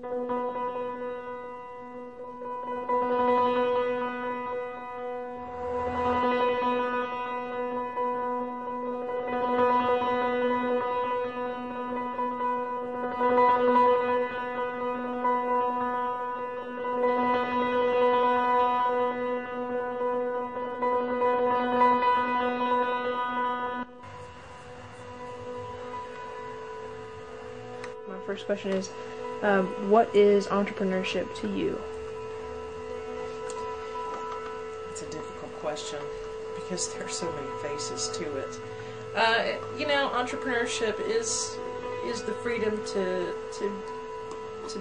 My first question is, what is entrepreneurship to you? It's a difficult question because there's so many faces to it. Entrepreneurship is the freedom to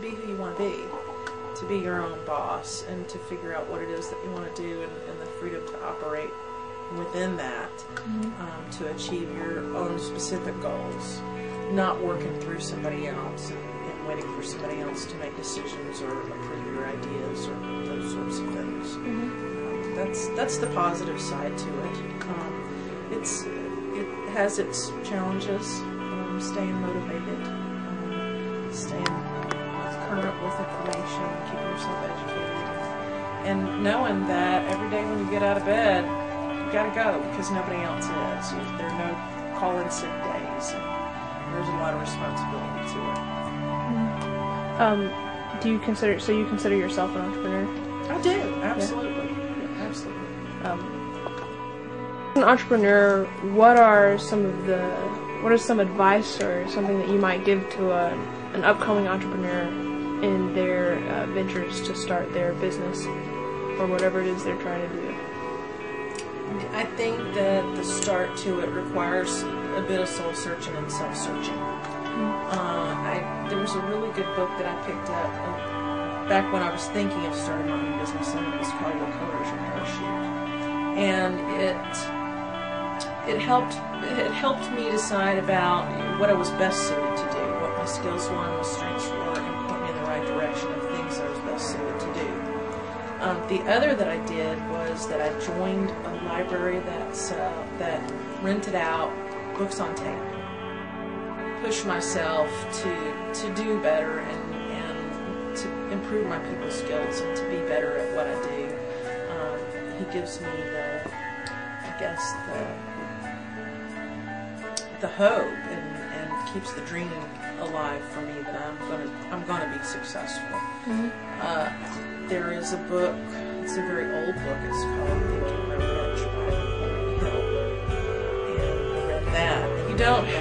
be who you want to be your own boss, and to figure out what it is that you want to do, and the freedom to operate within that, to achieve your own specific goals. Not working through somebody else and waiting for somebody else to make decisions or approve your ideas or those sorts of things. That's the positive side to it. It has its challenges. Staying motivated, staying current with information, keeping yourself educated, and knowing that every day when you get out of bed, you gotta go because nobody else is. There are no call-in sick days. There's a lot of responsibility to it. Do you consider yourself an entrepreneur? I do, absolutely. Yeah. Absolutely. An entrepreneur, what are some advice or something that you might give to an upcoming entrepreneur in their ventures to start their business or whatever it is they're trying to do? I think that the start to it requires a bit of soul searching and self-searching. There was a really good book that I picked up back when I was thinking of starting my own business, and it was called What Color Is Your Parachute? And it helped me decide about what I was best suited to do, what my skills were and my strengths were, and put me in the right direction of things I was best suited to do. The other that I did was that I joined a library that rented out books on tape. Push myself to do better and to improve my people skills and to be better at what I do. He gives me the hope and keeps the dream alive for me that I'm gonna be successful. There is a book. It's a very old book. It's called Think and Grow Rich by Linde Mann. And I read that.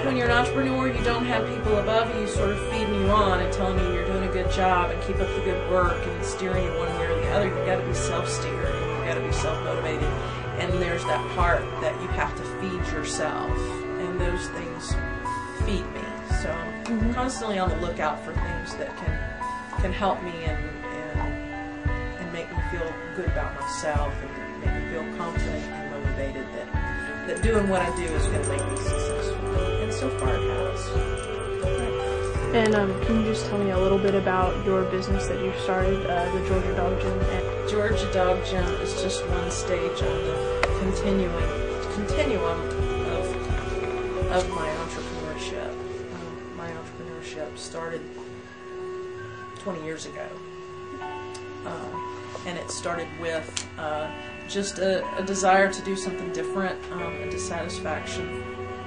When you're an entrepreneur, you don't have people above you sort of feeding you on and telling you you're doing a good job and keep up the good work and steering you one way or the other. You've got to be self-steered and you've got to be self-motivated. And there's that part that you have to feed yourself. And those things feed me. So I'm constantly on the lookout for things that can help me and make me feel good about myself and make me feel confident and motivated that doing what I do is going to make me successful. And so far it has. And can you just tell me a little bit about your business that you started, the Georgia Dog Gym? Georgia Dog Gym is just one stage on the continuum of my entrepreneurship. My entrepreneurship started 20 years ago. And it started with just a desire to do something different, a dissatisfaction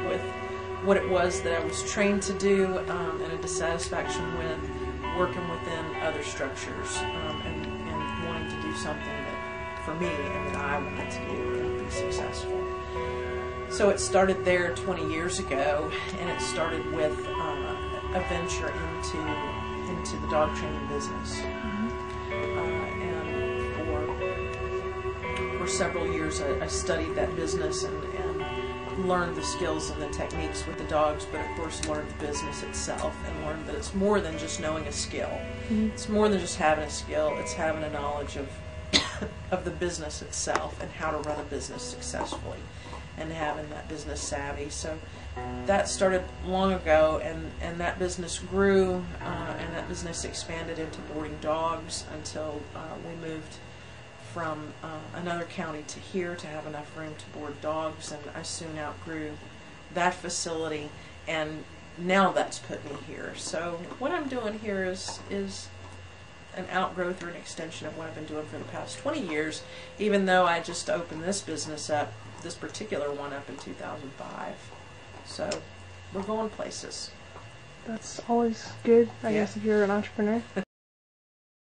with what it was that I was trained to do, and a dissatisfaction with working within other structures, and wanting to do something that for me and that I wanted to do and be successful. So it started there 20 years ago, and it started with a venture into the dog training business. For several years I studied that business and learned the skills and the techniques with the dogs, but of course learned the business itself and learned that it's more than just knowing a skill. It's more than just having a skill, it's having a knowledge of the business itself and how to run a business successfully and having that business savvy. So that started long ago, and that business grew, and that business expanded into boarding dogs until we moved from another county to here to have enough room to board dogs, and I soon outgrew that facility, and now that's put me here. So what I'm doing here is an outgrowth or an extension of what I've been doing for the past 20 years, even though I just opened this business up, this particular one up in 2005. So we're going places. That's always good, I guess, if you're an entrepreneur.